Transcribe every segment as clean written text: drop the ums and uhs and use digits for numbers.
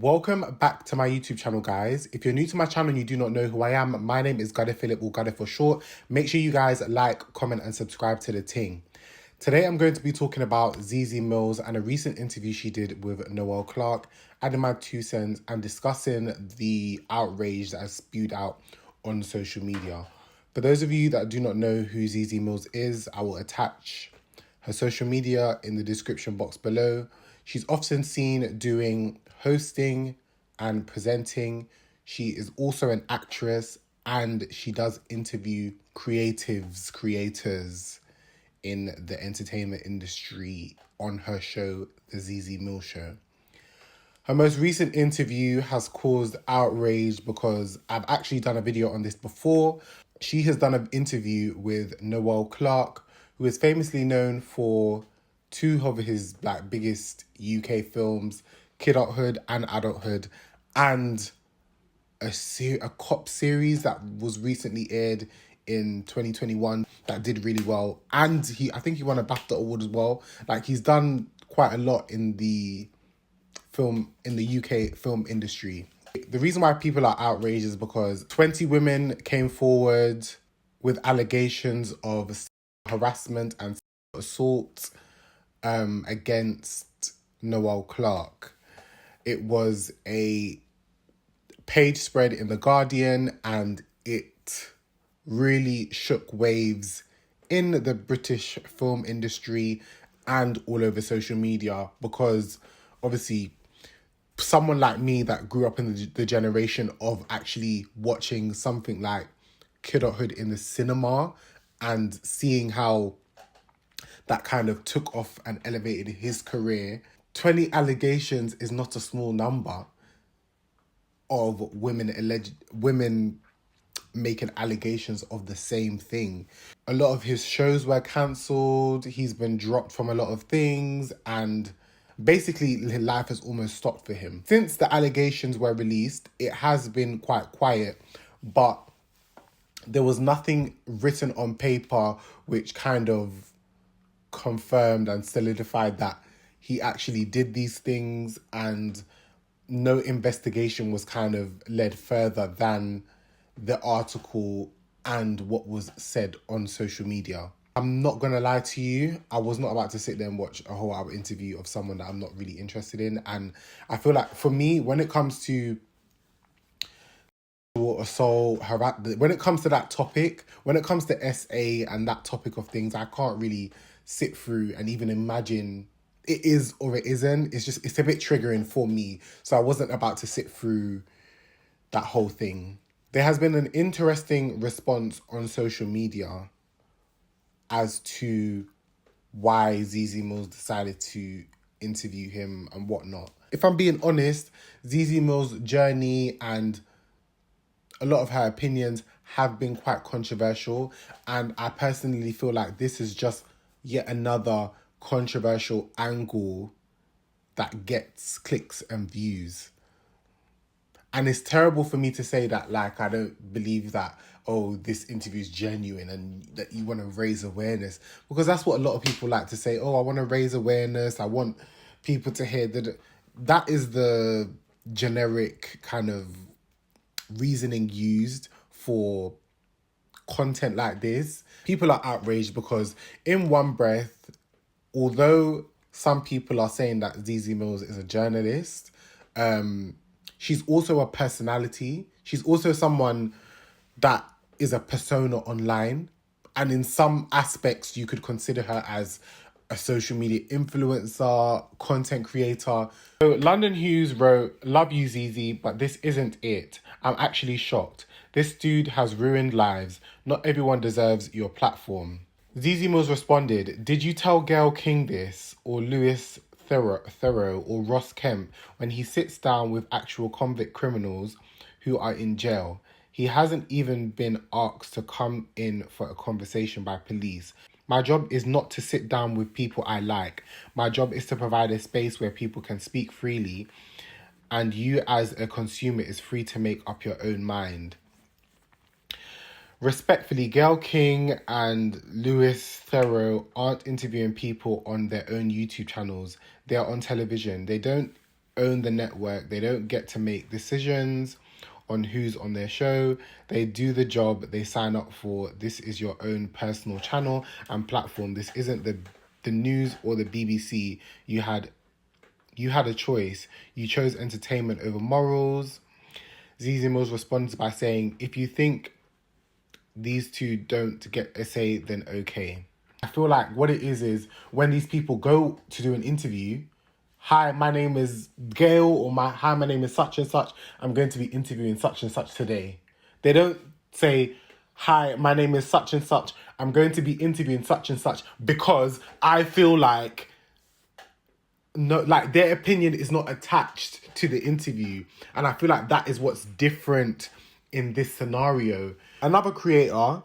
Welcome back to my YouTube channel, guys. If you're new to my channel and you do not know who I am, my name is Gade Philip, or Gade for short. Make sure you guys like, comment and subscribe to the ting. Today I'm going to be talking about Zeze Millz and a recent interview she did with Noel, Clarke, adding my 2 cents and discussing the outrage that has spewed out on social media. For those of you that do not know who Zeze Millz is, I will attach her social media in the description box below. She's often seen doing hosting and presenting. She is also an actress and she does interview creators in the entertainment industry on her show, The Zeze Millz Show. Her most recent interview has caused outrage because I've actually done a video on this before. She has done an interview with Noel, Clarke, who is famously known for 2 of his biggest UK films, Kidulthood and Adulthood, and a cop series that was recently aired in 2021 that did really well. And I think he won a BAFTA award as well. He's done quite a lot in the UK film industry. The reason why people are outraged is because 20 women came forward with allegations of harassment and assault against Noel, Clarke. It was a page spread in The Guardian and it really shook waves in the British film industry and all over social media, because obviously someone like me that grew up in the generation of actually watching something like Kidulthood in the cinema and seeing how that kind of took off and elevated his career. 20 allegations is not a small number of women making allegations of the same thing. A lot of his shows were cancelled. He's been dropped from a lot of things, and basically his life has almost stopped for him. Since the allegations were released, it has been quite quiet, but there was nothing written on paper which kind of confirmed and solidified that he actually did these things, and no investigation was kind of led further than the article and what was said on social media. I'm not going to lie to you, I was not about to sit there and watch a whole hour interview of someone that I'm not really interested in. And I feel like for me, when it comes to assault, when it comes to that topic, when it comes to SA and that topic of things, I can't really sit through and even imagine it is or it isn't. It's a bit triggering for me. So I wasn't about to sit through that whole thing. There has been an interesting response on social media as to why Zeze Millz decided to interview him and whatnot. If I'm being honest, Zeze Millz' journey and a lot of her opinions have been quite controversial, and I personally feel like this is just yet another controversial angle that gets clicks and views. And it's terrible for me to say that, I don't believe that, this interview is genuine and that you want to raise awareness, because that's what a lot of people like to say. I want to raise awareness. I want people to hear that. That is the generic kind of reasoning used for content like this. People are outraged because in one breath, although some people are saying that Zeze Millz is a journalist, she's also a personality. She's also someone that is a persona online. And in some aspects, you could consider her as a social media influencer, content creator. So London Hughes wrote, "Love you, Zeze, but this isn't it. I'm actually shocked. This dude has ruined lives. Not everyone deserves your platform." Zeze Millz responded, "Did you tell Gayle King this, or Lewis Thorough, or Ross Kemp, when he sits down with actual convict criminals who are in jail? He hasn't even been asked to come in for a conversation by police. My job is not to sit down with people I like. My job is to provide a space where people can speak freely, and you as a consumer is free to make up your own mind." Respectfully, Gayle King and Lewis Thorough aren't interviewing people on their own YouTube channels. They're on television. They don't own the network. They don't get to make decisions on who's on their show. They do the job they sign up for. This is your own personal channel and platform. This isn't the news or the BBC. You had a choice. You chose entertainment over morals. Zeze Mills responds by saying, if you think these two don't get a say, then okay. I feel like what it is when these people go to do an interview, hi, my name is Gail, or hi, my name is such and such. I'm going to be interviewing such and such today. They don't say, hi, my name is such and such. I'm going to be interviewing such and such because I feel like, no, like their opinion is not attached to the interview. And I feel like that is what's different in this scenario. Another creator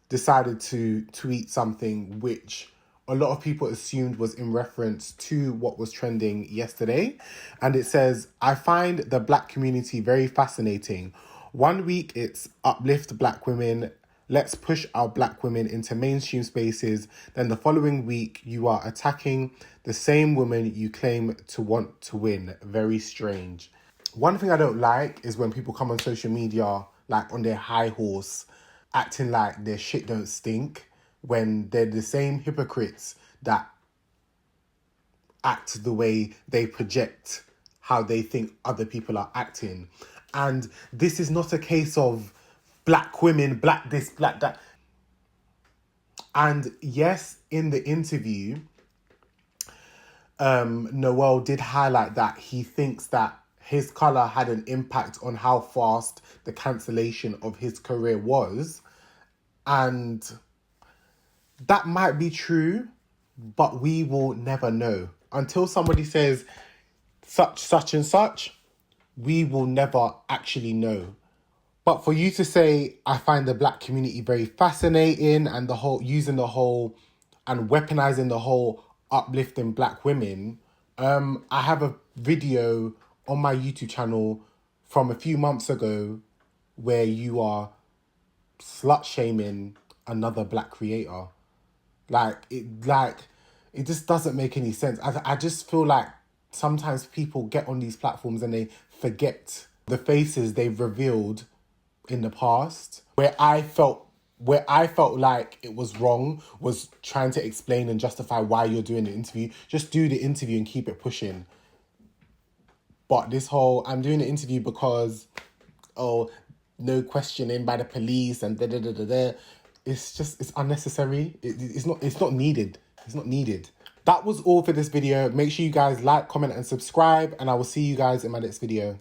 decided to tweet something which a lot of people assumed was in reference to what was trending yesterday. And it says, I find the Black community very fascinating. One week it's uplift Black women. Let's push our Black women into mainstream spaces. Then the following week, you are attacking the same woman you claim to want to win. Very strange. One thing I don't like is when people come on social media, like on their high horse, acting like their shit don't stink, when they're the same hypocrites that act the way they project how they think other people are acting. And this is not a case of Black women, Black this, Black that. And yes, in the interview, Noel did highlight that he thinks that his colour had an impact on how fast the cancellation of his career was. And that might be true, but we will never know. Until somebody says such and such, we will never actually know. But for you to say, I find the Black community very fascinating, and the whole using the whole and weaponizing the whole uplifting Black women, I have a video on my YouTube channel from a few months ago where you are slut shaming another Black creator. It just doesn't make any sense. I just feel like sometimes people get on these platforms and they forget the faces they've revealed in the past. Where I felt like it was wrong was trying to explain and justify why you're doing the interview. Just do the interview and keep it pushing. But this whole, I'm doing the interview because, no questioning by the police and da-da-da-da-da, it's unnecessary. It's not needed. It's not needed. That was all for this video. Make sure you guys like, comment, and subscribe, and I will see you guys in my next video.